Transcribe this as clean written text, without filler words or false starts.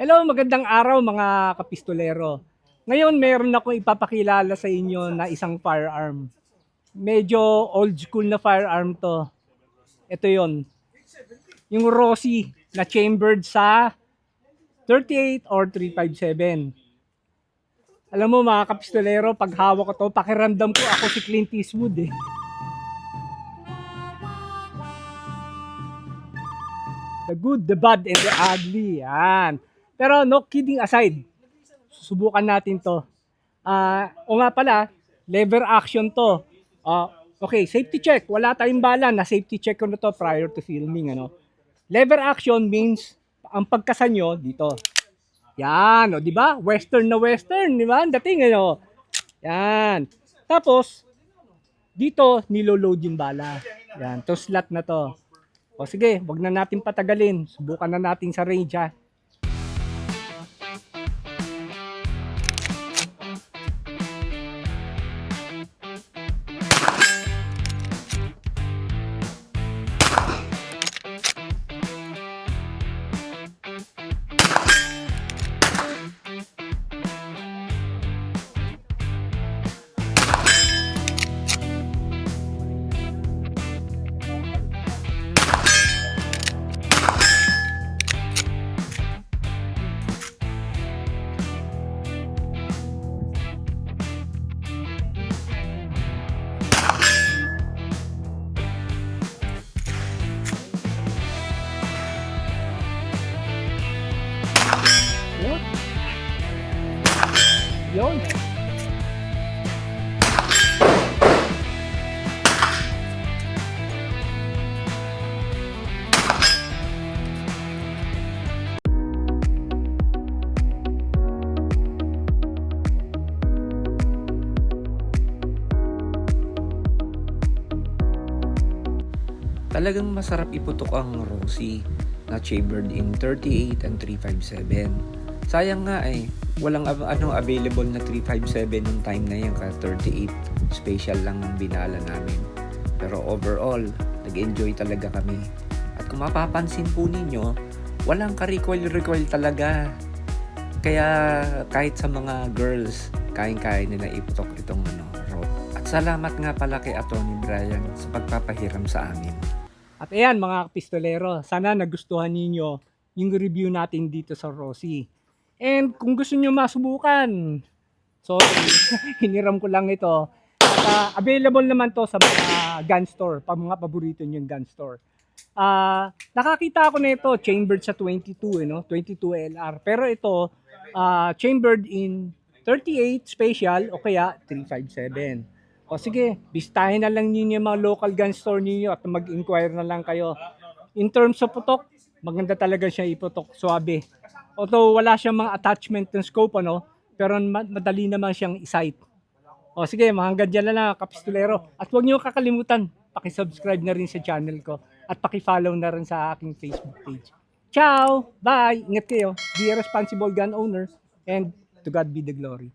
Hello, magandang araw mga kapistolero. Ngayon meron akong ipapakilala sa inyo na isang firearm. Medyo old school na firearm to. Ito yon, yung Rossi na chambered sa 38 or 357. Alam mo mga kapistolero, pag hawak ko to, pakiramdam ko ako si Clint Eastwood eh. The good, the bad, and the ugly. Yan. Pero no kidding aside, susubukan natin to. O nga pala, lever action to. Okay, safety check. Wala tayong bala. Na safety check ko na to prior to filming. Ano? Lever action means ang pagkasan nyo dito. Yan, o, di ba? Western na western, di ba? Ang dating, ano? Yan. Tapos, dito, niloload yung bala. Yan, to slot na to. O sige, wag na natin patagalin. Subukan na natin sa range, ha. Yun. Talagang masarap iputok ang Rossi na chambered in 38 and 357. Sayang nga walang available na 357 nung time na yan, ka 38 special lang ang binala namin. Pero overall, nag-enjoy talaga kami. At kung mapapansin po ninyo, walang ka-recoil talaga. Kaya kahit sa mga girls, kaya nila iputok itong rope. At salamat nga pala kay Atty. Brian sa pagpapahiram sa amin. At ayan mga kapistolero, sana nagustuhan ninyo yung review natin dito sa Rossi. And kung gusto nyo masubukan, sorry, hiniram ko lang ito. At available naman to sa mga gun store, pa mga paborito nyo yung gun store. Nakakita ako na ito, chambered sa 22, 22 LR. Pero ito, chambered in 38 special o kaya 357. O sige, bistahin na lang ninyo yung mga local gun store ninyo at mag-inquire na lang kayo. In terms of putok, maganda talaga siya iputok, suabe. Although wala siyang mga attachment ng scope, pero madali naman siyang isight. O sige, hanggang dyan na lang, kapistolero. At huwag niyo kakalimutan, pakisubscribe na rin sa channel ko at pakifollow na rin sa aking Facebook page. Ciao! Bye! Ingat kayo. Be a responsible gun owner and to God be the glory.